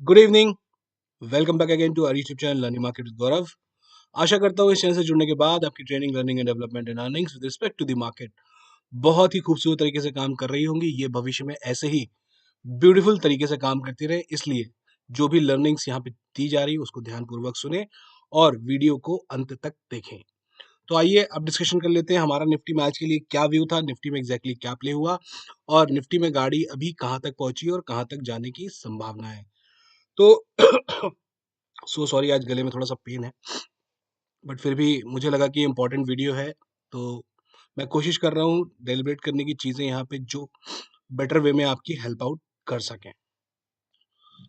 Good evening. Welcome back again to our YouTube channel learning market with Gaurav. आशा करता हूँ इस चैनल से जुड़ने के बाद आपकी training, learning and development and earnings with respect to the market बहुत ही खूबसूरत तरीके से काम कर रही होंगी। ये भविष्य में ऐसे ही ब्यूटीफुल तरीके से काम करती रहे, इसलिए जो भी लर्निंग्स यहाँ पे दी जा रही है उसको ध्यानपूर्वक सुने और वीडियो को अंत तक देखें। तो आइए अब डिस्कशन कर लेते हैं हमारा निफ्टी में आज के लिए क्या व्यू था, निफ्टी में एग्जैक्टली क्या प्ले हुआ और निफ्टी में गाड़ी अभी कहाँ तक पहुंची और कहाँ तक जाने की संभावना है। तो सो सॉरी, आज गले में थोड़ा सा पेन है, बट फिर भी मुझे लगा कि इम्पोर्टेंट वीडियो है, तो मैं कोशिश कर रहा हूँ डेलिब्रेट करने की चीज़ें यहाँ पे जो बेटर वे में आपकी हेल्प आउट कर सकें।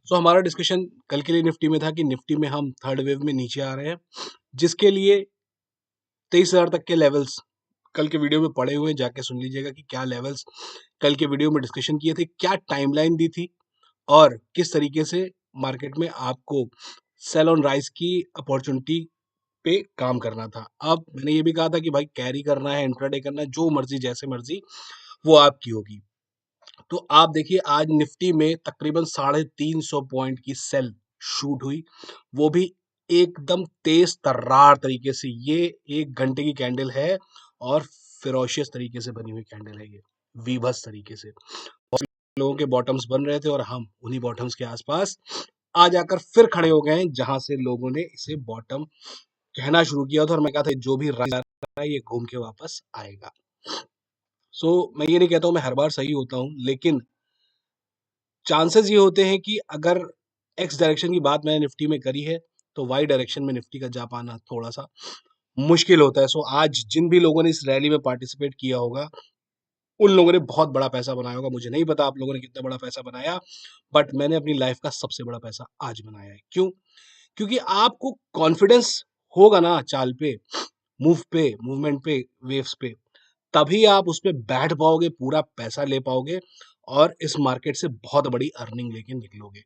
सो हमारा डिस्कशन कल के लिए निफ्टी में था कि निफ्टी में हम थर्ड वेव में नीचे आ रहे हैं, जिसके लिए 23,000 तक के लेवल्स कल के वीडियो में पड़े हुए हैं। जाके सुन लीजिएगा कि क्या लेवल्स कल के वीडियो में डिस्कशन किए थे, क्या टाइमलाइन दी थी और किस तरीके से मार्केट में आपको सेल ऑन राइज की अपॉर्चुनिटी पे काम करना था। अब मैंने ये भी कहा था कि भाई कैरी करना है, इंट्राडे करना है, जो मर्जी जैसे मर्जी वो आपकी होगी। तो आप देखिए आज निफ्टी में तकरीबन 350 पॉइंट की सेल शूट हुई, वो भी एकदम तेज तर्रार तरीके से। ये 1 घंटे की कैंडल है और फिरोशियस तरीके से बनी हुई कैंडल है, ये वीभत्स तरीके से। लोगों के बॉटम्स बन रहे थे और हम उन्हीं बॉटम्स के आसपास आ जाकर फिर खड़े हो गए हैं, जहां से लोगों ने इसे बॉटम कहना शुरू किया था और मैं कहा था जो भी रहा है ये घूम के वापस आएगा। मैं ये नहीं कहता हूं मैं हर बार सही होता हूं, लेकिन चांसेस ये होते हैं कि अगर एक्स डायरेक्शन की बात मैंने निफ्टी में करी है तो वाई डायरेक्शन में निफ्टी का जा पाना थोड़ा सा मुश्किल होता है। आज जिन भी लोगों ने इस रैली में पार्टिसिपेट किया होगा उन लोगों ने बहुत बड़ा पैसा बनाया होगा। मुझे नहीं पता आप लोगों ने कितना बड़ा पैसा बनाया, बट मैंने अपनी लाइफ का सबसे बड़ा पैसा आज बनाया है। क्यों? क्योंकि आपको कॉन्फिडेंस होगा ना चाल पे, मूवमेंट पे, वेव्स पे, तभी आप उस पे बैठ पाओगे, पूरा पैसा ले पाओगे और इस मार्केट से बहुत बड़ी अर्निंग लेके निकलोगे।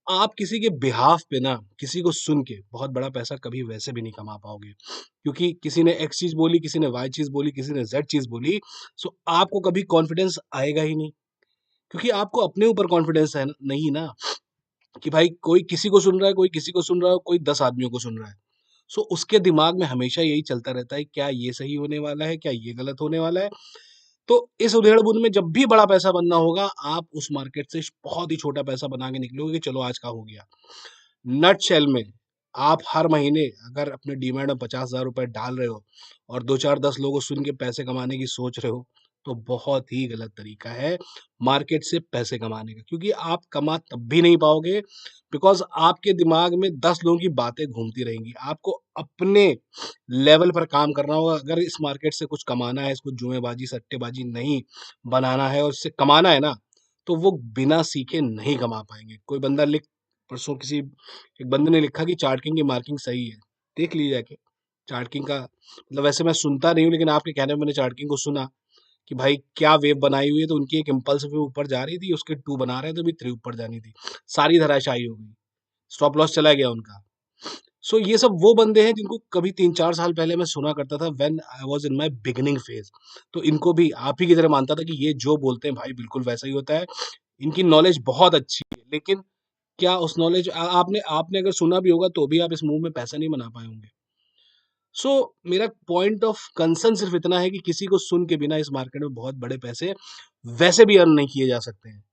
आप किसी के बिहाफ पे ना, किसी को सुन के बहुत बड़ा पैसा कभी वैसे भी नहीं कमा पाओगे, क्योंकि किसी ने एक्स चीज बोली, किसी ने वाई चीज बोली, किसी ने जेड चीज बोली, आपको कभी कॉन्फिडेंस आएगा ही नहीं, क्योंकि आपको अपने ऊपर कॉन्फिडेंस है नहीं ना, कि भाई कोई किसी को सुन रहा है, कोई किसी को सुन रहा है, कोई 10 आदमियों को सुन रहा है। उसके दिमाग में हमेशा यही चलता रहता है, क्या ये सही होने वाला है, क्या ये गलत होने वाला है। तो इस उधेड़-बुन में जब भी बड़ा पैसा बनना होगा, आप उस मार्केट से बहुत ही छोटा पैसा बना के निकलोगे कि चलो आज का हो गया। नटशेल में आप हर महीने अगर अपने डीमैट में 50,000 रुपए डाल रहे हो और 2-4-10 लोगों को सुन के पैसे कमाने की सोच रहे हो, तो बहुत ही गलत तरीका है मार्केट से पैसे कमाने का, क्योंकि आप कमा तब भी नहीं पाओगे, बिकॉज़ आपके दिमाग में 10 लोगों की बातें घूमती रहेंगी। आपको अपने लेवल पर काम करना होगा। अगर इस मार्केट से कुछ कमाना है, इसको जुएबाजी, सट्टेबाजी नहीं बनाना है और इससे कमाना है ना, तो वो बिना सीखे नहीं कमा पाएंगे। कोई बंदा परसों किसी एक बंदे ने लिखा कि चार्टिंग की मार्किंग सही है। देख लीजिए जाके चार्टिंग का, मतलब वैसे मैं सुनता नहीं हूँ, लेकिन आपके कहने में मैंने चार्टिंग को सुना कि भाई क्या वेव बनाई हुई है, तो उनकी एक इम्पल्स वेव ऊपर जा रही थी, उसके 2 बना रहे थे, अभी 3 ऊपर जानी थी, सारी धराशायी हो गई, स्टॉप लॉस चला गया उनका। ये सब वो बंदे हैं जिनको कभी 3-4 साल पहले मैं सुना करता था, when I was in my beginning phase. तो इनको भी आप ही की तरह मानता था कि ये जो बोलते हैं भाई बिल्कुल वैसा ही होता है। इनकी नॉलेज बहुत अच्छी है, लेकिन क्या उस नॉलेज आपने आपने अगर सुना भी होगा तो भी आप इस मूव में पैसा नहीं बना पाए होंगे। मेरा पॉइंट ऑफ कंसर्न सिर्फ इतना है कि किसी को सुन के बिना इस मार्केट में बहुत बड़े पैसे वैसे भी अर्न नहीं किए जा सकते हैं,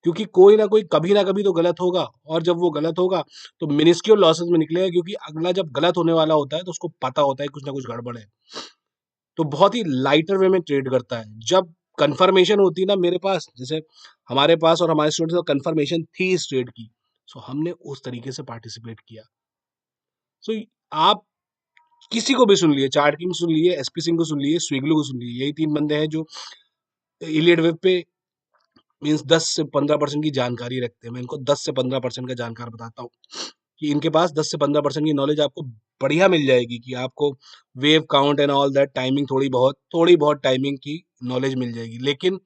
क्योंकि कोई ना कभी तो गलत होगा, और जब वो गलत होगा तो मिनिस्क्यूल लॉसेस में निकलेगा, क्योंकि अगला जब गलत होने वाला होता है तो उसको पता होता है कुछ ना कुछ गड़बड़ है, तो बहुत ही लाइटर वे में ट्रेड करता है। जब कंफर्मेशन होती है ना, मेरे पास जैसे हमारे पास और हमारे स्टूडेंट्स को कंफर्मेशन थी इस ट्रेड की, हमने उस तरीके से पार्टिसिपेट किया। आप किसी को भी सुन लिए, चार्ट किंग सुन लिए, एसपी सिंह को सुन लिए, स्विगलू को सुन लिए, यही 3 बंदे हैं जो इलियट वेब पे मीन्स 10 से 15% की जानकारी रखते हैं। मैं इनको 10 से 15% का जानकार बताता हूँ कि इनके पास 10 से 15% की नॉलेज आपको बढ़िया मिल जाएगी, कि आपको wave count and all that, timing थोड़ी बहुत टाइमिंग की नॉलेज मिल जाएगी। लेकिन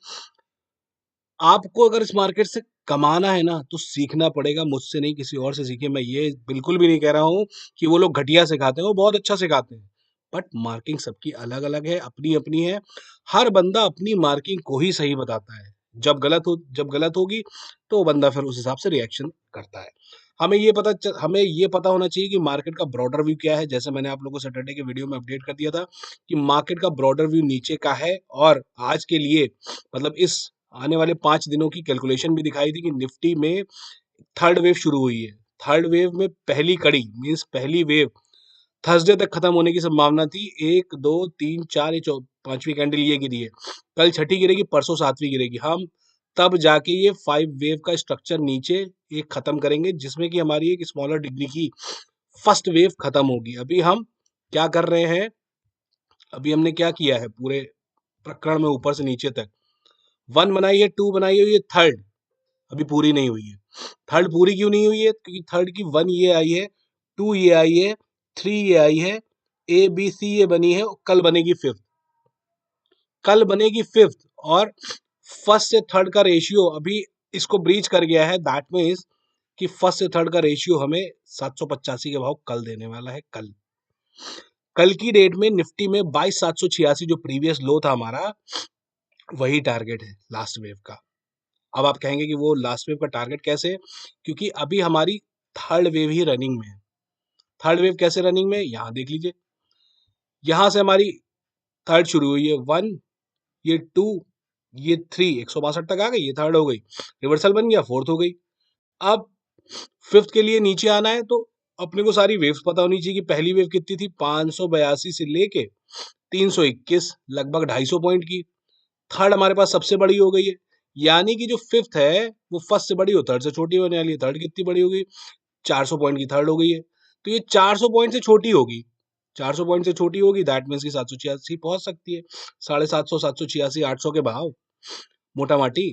आपको अगर इस मार्केट से कमाना है ना, तो सीखना पड़ेगा, मुझसे नहीं किसी और से सीखिए। मैं ये बिल्कुल भी नहीं कह रहा हूँ कि वो लोग घटिया सिखाते हैं, वो बहुत अच्छा सिखाते हैं, बट मार्किंग सबकी अलग अलग है, अपनी अपनी है। हर बंदा अपनी मार्किंग को ही सही बताता है। जब गलत होगी तो वो बंदा फिर उस हिसाब से रिएक्शन करता है। हमें ये पता होना चाहिए कि मार्केट का ब्रॉडर व्यू क्या है। जैसे मैंने आप लोगों को सैटरडे के वीडियो में अपडेट कर दिया था कि मार्केट का ब्रॉडर व्यू नीचे का है, और आज के लिए मतलब इस आने वाले 5 दिनों की कैलकुलेशन भी दिखाई थी कि निफ्टी में थर्ड वेव शुरू हुई है। थर्ड वेव में पहली कड़ी मीन्स पहली वेव थर्सडे तक खत्म होने की संभावना थी। 1 2 3 4 ये 5वीं कैंडल ये गिरी है, कल छठी गिरेगी, परसों 7वीं गिरेगी। हम तब जाके ये 5 वेव का स्ट्रक्चर नीचे एक खत्म करेंगे, जिसमें कि हमारी एक स्मॉलर डिग्री की फर्स्ट वेव खत्म होगी। अभी हम क्या कर रहे हैं, अभी हमने क्या किया है पूरे प्रकरण में ऊपर से नीचे तक, 1 बनाई है, 2 बनाई है, ये थर्ड अभी पूरी नहीं हुई है। थर्ड पूरी क्यों नहीं हुई है, क्योंकि थर्ड की 1 ये आई है, 2 ये आई है, 3 ये आई है, ए बी सी ये बनी है, कल बनेगी फिफ्थ। कल बनेगी फिफ्थ, और फर्स्ट से थर्ड का रेशियो अभी इसको ब्रीच कर गया है। दैट मीन्स कि फर्स्ट से थर्ड का रेशियो हमें 785 के भाव कल देने वाला है। कल की डेट में निफ्टी में 22,786 जो प्रीवियस लो था हमारा, वही टारगेट है लास्ट वेव का। अब आप कहेंगे कि वो लास्ट वेव का टारगेट कैसे, क्योंकि अभी हमारी थर्ड वेव ही रनिंग में है। थर्ड वेव कैसे रनिंग में है, यहाँ देख लीजिए। यहां से हमारी थर्ड शुरू हुई है, 1 ये 2 ये 3 162 तक आ गई, ये थर्ड हो गई, रिवर्सल बन गया, फोर्थ हो गई। अब फिफ्थ के लिए नीचे आना है तो अपने को सारी वेव्स पता होनी चाहिए कि पहली वेव कितनी थी, 582 से लेके 321, लगभग 250 पॉइंट की। थर्ड हमारे पास सबसे बड़ी हो गई है, यानी कि जो फिफ्थ है वो फर्स्ट से बड़ी हो थर्ड से छोटी होने वाली है। थर्ड कितनी बड़ी होगी, 400 पॉइंट की थर्ड हो गई है, तो ये 400 पॉइंट से छोटी होगी। 400 पॉइंट से छोटी होगी, दैट मीन्स की 786 पहुंच सकती है। 750, 786, 800 के भाव मोटा माटी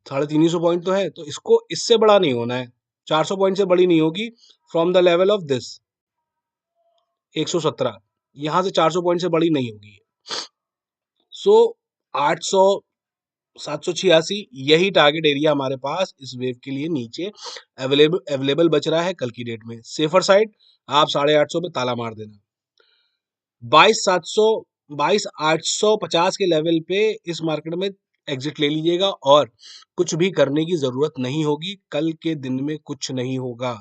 350 पॉइंट तो है, तो इसको इससे बड़ा नहीं होना है, 400 पॉइंट से बड़ी नहीं होगी। From the level of this 117, यहां से 400 पॉइंट से बड़ी नहीं होगी। सो 800, 786 यही टारगेट एरिया हमारे पास इस वेव के लिए नीचे अवेलेबल बच रहा है। कल की डेट में सेफर साइड आप 850 पे ताला मार देना। 22,700, 22,850 के लेवल पे इस मार्केट में एग्जिट ले लीजिएगा, और कुछ भी करने की जरूरत नहीं होगी। कल के दिन में कुछ नहीं होगा,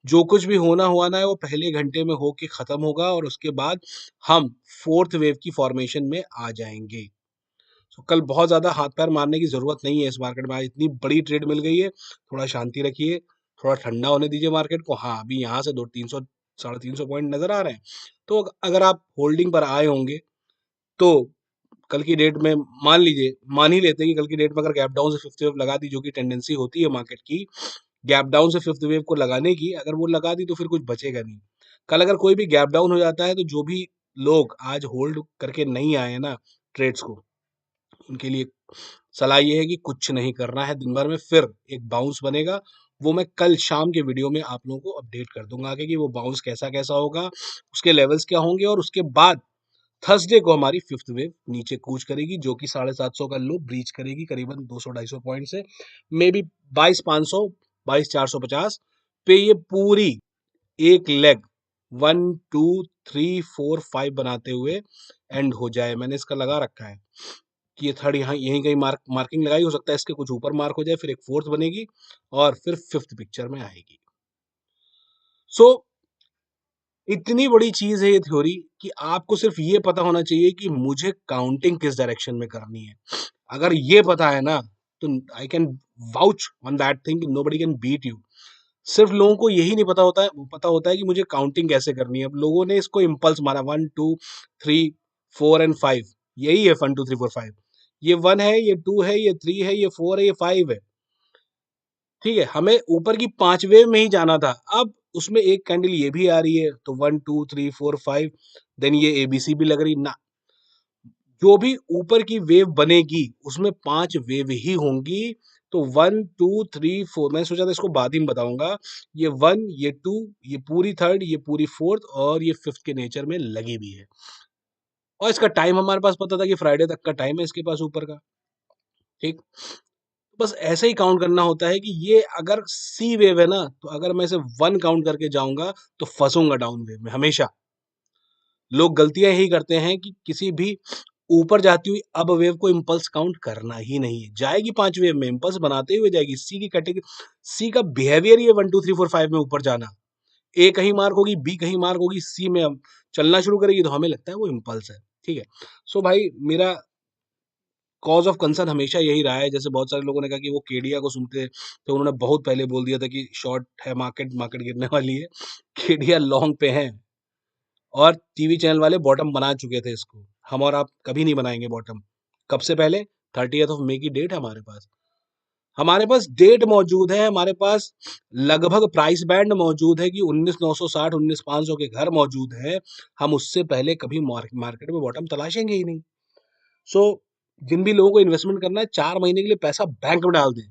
जो कुछ भी होना हुआ ना है वो पहले घंटे में होके खत्म होगा, और उसके बाद हम फोर्थ वेव की फॉर्मेशन में आ जाएंगे। तो कल बहुत ज्यादा हाथ पैर मारने की जरूरत नहीं है। इस मार्केट में आज इतनी बड़ी ट्रेड मिल गई है, थोड़ा शांति रखिए, थोड़ा ठंडा होने दीजिए मार्केट को। हाँ, अभी यहाँ से 200, 300, 350 पॉइंट नजर आ रहे हैं, तो अगर आप होल्डिंग पर आए होंगे तो कल की डेट में मान ही लेते हैं कि कल की डेट में अगर गैप डाउन से फिफ्थ वेव लगा दी, जो कि टेंडेंसी होती है मार्केट की गैप डाउन से फिफ्थ वेव को लगाने की, अगर वो लगा दी तो फिर कुछ बचेगा नहीं। कल अगर कोई भी गैप डाउन हो जाता है तो जो भी लोग आज होल्ड करके नहीं आए हैं ना ट्रेड्स को, उनके लिए सलाह ये है कि कुछ नहीं करना है। दिन भर में फिर एक बाउंस बनेगा, वो मैं कल शाम के वीडियो में आप लोगों को अपडेट कर दूंगा आगे कि वो बाउंस कैसा कैसा होगा, उसके लेवल्स क्या होंगे, और उसके बाद थर्सडे को हमारी फिफ्थ वेव नीचे कूच करेगी, जो कि 750 का लो ब्रीच करेगी करीबन 200-250 पॉइंट से, मे बी 22,500, 22,450 पे ये पूरी एक लेग 1 2 3 4 5 बनाते हुए एंड हो जाए। मैंने इसका लगा रखा है कि ये थर्ड यहाँ यहीं कहीं मार्किंग लगाई, हो सकता है इसके कुछ ऊपर मार्क हो जाए, फिर एक फोर्थ बनेगी और फिर फिफ्थ पिक्चर में आएगी। सो इतनी बड़ी चीज है ये थ्योरी कि आपको सिर्फ ये पता होना चाहिए कि मुझे काउंटिंग किस डायरेक्शन में करनी है। अगर ये पता है ना तो I can vouch on that thing, nobody can beat you. सिर्फ लोगों को यही नहीं पता होता है कि मुझे काउंटिंग कैसे करनी है। अब लोगों ने इसको इम्पल्स मारा 1 2 3 4 एंड 5, यही है 1 2 3 4 5। ये 1 है, ये 2 है, ये 3 है, ये 4 है, ये 5 है। ठीक है, हमें ऊपर की 5 वेव में ही जाना था। अब उसमें एक कैंडल ये भी आ रही है, तो 1 2 3 4 5, देन ये एबीसी भी लग रही ना। जो भी ऊपर की वेव बनेगी उसमें 5 वेव ही होंगी। तो 1 2 3 4, मैंने सोचा था इसको बाद ही में बताऊंगा। ये 1, ये 2, ये पूरी थर्ड, ये पूरी फोर्थ, और ये फिफ्थ के नेचर में लगी भी है। और इसका टाइम हमारे पास पता था कि फ्राइडे तक का टाइम है इसके पास ऊपर का। ठीक, बस ऐसे ही काउंट करना होता है कि ये अगर सी वेव है ना, तो अगर मैं इसे 1 काउंट करके जाऊंगा तो फंसूंगा डाउन वेव में हमेशा। लोग गलतियां यही करते हैं कि किसी भी ऊपर जाती हुई अब वेव को इम्पल्स काउंट करना ही नहीं है। जाएगी 5 वेव में, इम्पल्स बनाते हुए जाएगी। सी की कैटेगरी, सी का बिहेवियर ही है 1 2 3 4 5 में ऊपर जाना। ए कहीं मार्क होगी, बी कहीं मार्क होगी, सी में अब चलना शुरू करेगी, तो हमें लगता है वो इम्पल्स है। ठीक है, सो भाई मेरा कॉज ऑफ कंसर्न हमेशा यही रहा है। जैसे बहुत सारे लोगों ने कहा कि वो केडिया को सुनते, तो उन्होंने बहुत पहले बोल दिया था कि शॉर्ट है मार्केट, मार्केट गिरने वाली है, केडिया लॉन्ग पे है। और टीवी चैनल वाले बॉटम बना चुके थे इसको। हम और आप कभी नहीं बनाएंगे बॉटम। कब से पहले? 30th ऑफ मई की डेट है हमारे पास। हमारे पास डेट मौजूद है, हमारे पास लगभग प्राइस बैंड मौजूद है कि 19,960 19,500 के घर मौजूद है। हम उससे पहले कभी मार्केट में बॉटम तलाशेंगे ही नहीं। सो जिन भी लोगों को इन्वेस्टमेंट करना है, 4 महीने के लिए पैसा बैंक में डाल दें,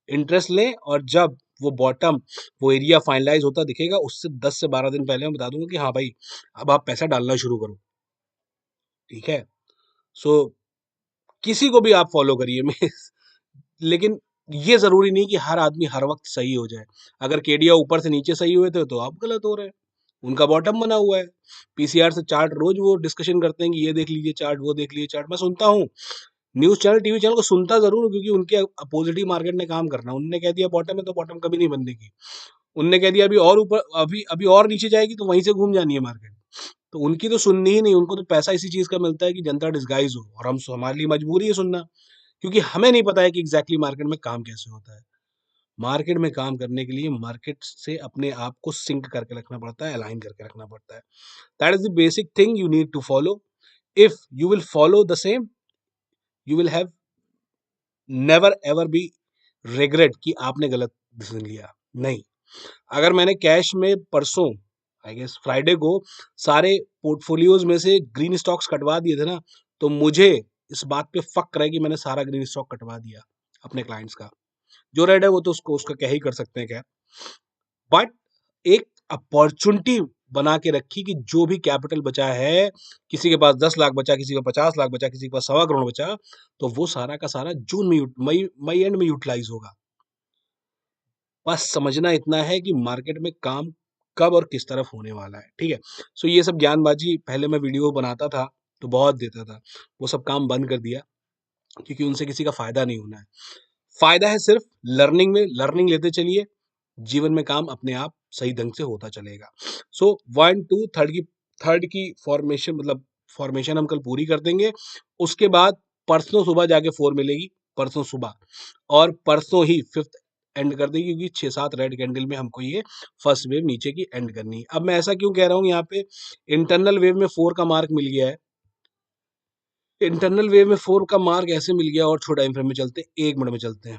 इंटरेस्ट लें, और जब वो बॉटम, वो एरिया फाइनलाइज होता दिखेगा, उससे 10 से 12 दिन पहले मैं बता दूंगा कि हाँ भाई अब आप पैसा डालना शुरू करो। ठीक है, सो किसी को भी आप फॉलो करिए मैं लेकिन ये जरूरी नहीं कि हर आदमी हर वक्त सही हो जाए। अगर केडिया ऊपर से नीचे सही हुए थे तो आप गलत हो रहे हैं। उनका बॉटम बना हुआ है। पीसीआर से चार्ट रोज वो डिस्कशन करते हैं कि ये देख लीजिए चार्ट, वो देख लीजिए चार्ट। मैं सुनता हूँ, न्यूज चैनल टीवी चैनल को सुनता जरूर हूँ, क्योंकि उनके अपोजिटिव मार्केट ने काम करना। उन्होंने कह दिया बॉटम है तो बॉटम कभी नहीं बनने की। उनने कह दिया अभी और ऊपर, अभी अभी और नीचे जाएगी तो वहीं से घूम जानी है मार्केट। तो उनकी तो सुननी ही नहीं। उनको तो पैसा इसी चीज का मिलता है कि जनता डिस्गाइज हो, और हम, हमारे लिए मजबूरी है सुनना, क्योंकि हमें नहीं पता है कि एग्जैक्टली मार्केट में काम कैसे होता है। मार्केट में काम करने के लिए मार्केट से अपने आप को सिंक करके रखना पड़ता है, अलाइन करके रखना पड़ता है। That is the basic thing you need to follow. If you will follow the same, you will have never ever be regret कि आपने गलत डिसीजन लिया। नहीं, अगर मैंने कैश में परसों, आई गेस फ्राइडे को, सारे पोर्टफोलियोज में से ग्रीन स्टॉक्स कटवा दिए थे ना, तो मुझे इस बात पे फक्र है कि मैंने सारा ग्रीन स्टॉक कटवा दिया अपने क्लाइंट्स का। जो रेड है वो तो उसको उसका क्या ही कर सकते हैं, क्या। बट एक अपॉर्चुनिटी बना के रखी कि जो भी कैपिटल बचा है, किसी के पास 10 लाख बचा, किसी का 50 लाख बचा, किसी के पास 1.25 करोड़ बचा, तो वो सारा का सारा जून में, मई मई एंड में यूटिलाइज होगा। बस समझना इतना है कि मार्केट में काम कब और किस तरफ होने वाला है। ठीक है, सो ये सब ज्ञानबाजी पहले मैं वीडियो बनाता था तो बहुत देता था, वो सब काम बंद कर दिया, क्योंकि उनसे किसी का फायदा नहीं होना है। फायदा है सिर्फ लर्निंग में। लर्निंग लेते चलिए, जीवन में काम अपने आप सही ढंग से होता चलेगा। सो 1 2 थर्ड की फॉर्मेशन, मतलब फॉर्मेशन हम कल पूरी कर देंगे। उसके बाद परसों सुबह जाके 4 मिलेगी, परसों सुबह, और परसों ही फिफ्थ एंड कर देगी, क्योंकि 6 7 रेड कैंडल में हमको ये फर्स्ट वेव नीचे की एंड करनी है। अब मैं ऐसा क्यों कह रहा हूँ, यहाँ पे इंटरनल वेव में 4 का मार्क मिल गया है। इंटरनल वेव में 4 का मार्क ऐसे मिल गया, और छोटा टाइम फ्रेम में चलते हैं, 1 मिनट में चलते हैं।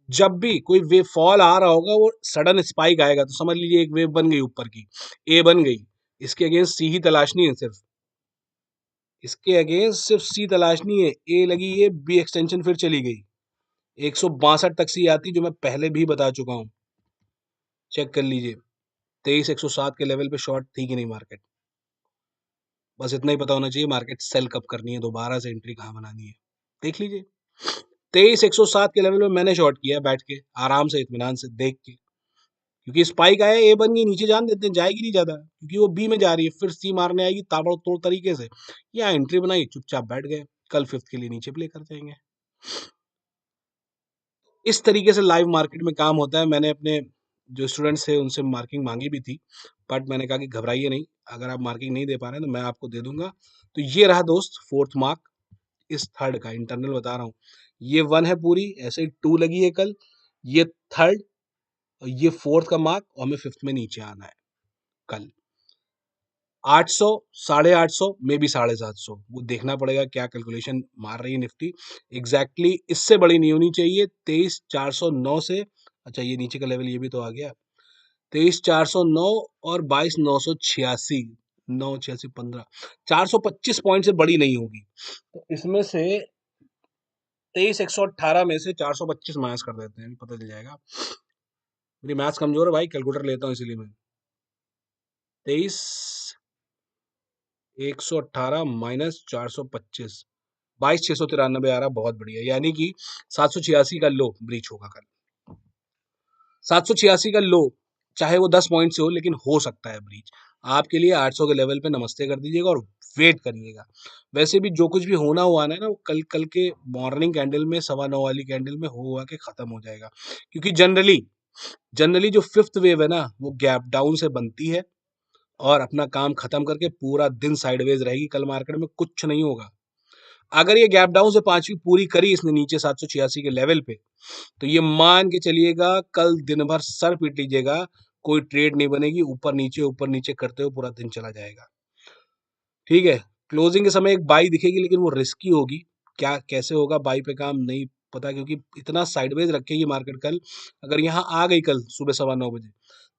जब भी कोई वेव फॉल आ रहा होगा, वो सडन स्पाइक आएगा, तो समझ लीजिए एक वेव बन गई ऊपर की, ए बन गई। इसके अगेंस्ट सी ही तलाशनी है सिर्फ, इसके अगेंस्ट सिर्फ सी तलाशनी है। ए लगी है, बी एक्सटेंशन फिर चली गई, 162 तक सी आती, जो मैं पहले भी बता चुका हूँ, चेक कर लीजिए। 23 107 के लेवल पे शॉर्ट थी कि नहीं मार्केट, बस इतना ही पता होना चाहिए मार्केट सेल कब करनी है, दोबारा से एंट्री कहाँ बनानी है, देख लीजिए। 23 107 के लेवल में मैंने शॉर्ट किया बैठ के, आराम से इत्मीनान से देख के, क्योंकि स्पाइक आया, ए बन गई, नीचे जान देते हैं, जाएगी नहीं ज्यादा, क्योंकि वो बी में जा रही है, फिर सी मारने आएगी ताबड़तोड़ तरीके से। यहाँ एंट्री बनाई, चुपचाप बैठ गए, कल फिफ्थ के लिए नीचे प्ले कर जाएंगे। इस तरीके से लाइव मार्केट में काम होता है। मैंने अपने जो स्टूडेंट्स थे उनसे मार्किंग मांगी भी थी, बट मैंने कहा कि घबराइए नहीं, अगर आप मार्किंग नहीं दे पा रहे हैं तो मैं आपको दे दूंगा। तो ये रहा दोस्त फोर्थ मार्क, इस थर्ड का इंटरनल बता रहा हूँ। ये 1 है पूरी, ऐसे ही 2 लगी है कल, ये थर्ड, और ये फोर्थ का मार्क, और हमें फिफ्थ में नीचे आना है कल। 800, 850, मे बी 750, वो देखना पड़ेगा क्या कैलकुलेशन मार रही है निफ्टी एग्जैक्टली। इससे बड़ी नहीं होनी चाहिए 23 409 से। अच्छा, ये नीचे का लेवल ये भी तो आ गया, 23 409 और 22 986, 9 86 15, 425 पॉइंट से बड़ी नहीं होगी। तो इसमें से 23 118 में से 425 माइनस कर देते हैं, पता चल जाएगा। मेरी मैथ्स कमजोर है भाई, कैलकुलेटर लेता हूँ इसीलिए मैं। 23 118 माइनस 425, 22 693 आ रहा, बहुत बढ़िया। यानी कि 786 का लो ब्रीच होगा कल। 786 का लो, चाहे वो 10 पॉइंट से हो, लेकिन हो सकता है ब्रीच। आपके लिए 800 के लेवल पे नमस्ते कर दीजिएगा और वेट करिएगा। वैसे भी जो कुछ भी होना हुआ ना वो कल कल के मॉर्निंग कैंडल में 9:15 वाली कैंडल में हो हुआ के खत्म हो जाएगा, क्योंकि जनरली जनरली जो फिफ्थ वेव है ना वो गैप डाउन से बनती है और अपना काम खत्म करके पूरा दिन साइडवेज रहेगी। कल मार्केट में कुछ नहीं होगा। अगर ये गैप डाउन से पांचवी पूरी करी इसने नीचे 786 के लेवल पे, तो ये मान के चलिएगा कल दिन भर सर पीट लीजिएगा, कोई ट्रेड नहीं बनेगी। ऊपर नीचे करते हुए पूरा दिन चला जाएगा। ठीक है, क्लोजिंग के समय एक बाई दिखेगी, लेकिन वो रिस्की होगी। क्या कैसे होगा बाई पे काम नहीं पता, क्योंकि इतना साइडवेज रखेगी मार्केट कल। अगर यहाँ आ गई कल सुबह 9:15 बजे,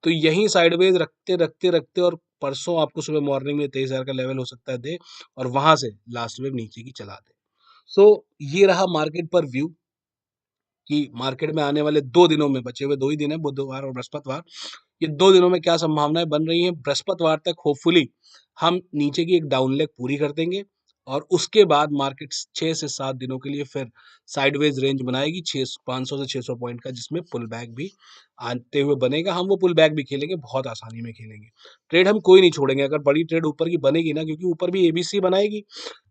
तो यहीं साइडवेज रखते रखते रखते और परसों आपको सुबह मॉर्निंग में 23,000 का लेवल हो सकता है दे, और वहां से लास्ट वेव नीचे की चला दे। सो ये रहा मार्केट पर व्यू कि मार्केट में आने वाले 2 दिनों में, बचे हुए 2 ही दिन है, बुधवार और बृहस्पतिवार, ये 2 दिनों में क्या संभावनाएं बन रही हैं। बृहस्पतिवार तक होपफुली हम नीचे की एक डाउन लेग पूरी कर देंगे, और उसके बाद मार्केट 6 से 7 दिनों के लिए फिर साइडवेज रेंज बनाएगी 500 से 600 पॉइंट का, जिसमें पुल बैक भी आते हुए बनेगा। हम वो पुल बैक भी खेलेंगे, बहुत आसानी में खेलेंगे। ट्रेड हम कोई नहीं छोड़ेंगे अगर बड़ी ट्रेड ऊपर की बनेगी ना, क्योंकि ऊपर भी एबीसी बनाएगी,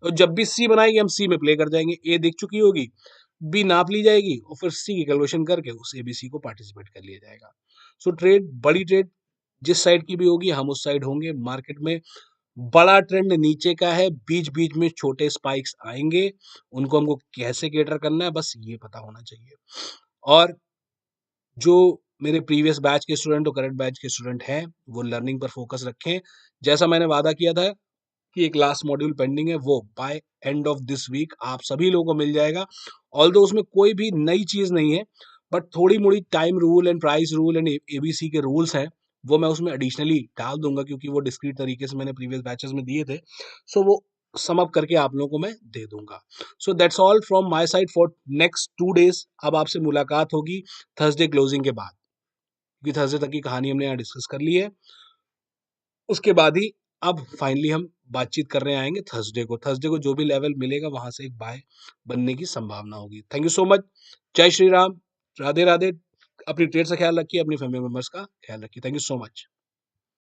और जब भी सी बनाएगी हम सी में प्ले कर जाएंगे। ए दिख चुकी होगी, बी नाप ली जाएगी, और फिर सी की कैलकुलेशन करके उस एबीसी को पार्टिसिपेट कर लिया जाएगा। सो ट्रेड, बड़ी ट्रेड जिस साइड की भी होगी हम उस साइड होंगे। मार्केट में बड़ा ट्रेंड नीचे का है, बीच बीच में छोटे स्पाइक्स आएंगे, उनको हमको कैसे केटर करना है बस ये पता होना चाहिए। और जो मेरे प्रीवियस बैच के स्टूडेंट और करंट बैच के स्टूडेंट हैं वो लर्निंग पर फोकस रखें। जैसा मैंने वादा किया था कि एक लास्ट मॉड्यूल पेंडिंग है, वो by end of this week आप सभी लोगों को मिल जाएगा। ऑल्दो उसमें कोई भी नई चीज नहीं है, बट थोड़ी मोड़ी time rule and price rule and ABC के रूल्स हैं, वो मैं उसमें एडिशनली डाल दूंगा, क्योंकि वो डिस्क्रीट तरीके से मैंने प्रीवियस बैचेस में दिए थे। सो वो सम अप करके आप लोगों को मैं दे दूंगा। So that's all from my side for next 2 days. अब आपसे मुलाकात होगी थर्सडे क्लोजिंग के बाद, क्योंकि थर्सडे तक की कहानी हमने यहाँ डिस्कस कर ली है। उसके बाद ही अब फाइनली हम बातचीत करने आएंगे थर्सडे को जो भी लेवल मिलेगा वहां से एक बाय बनने की संभावना होगी। Thank you so much. जय श्री राम, राधे राधे। अपनी ट्रेड से ख्याल रखिए, अपनी फैमिली मेंबर्स का ख्याल रखिए। Thank you so much.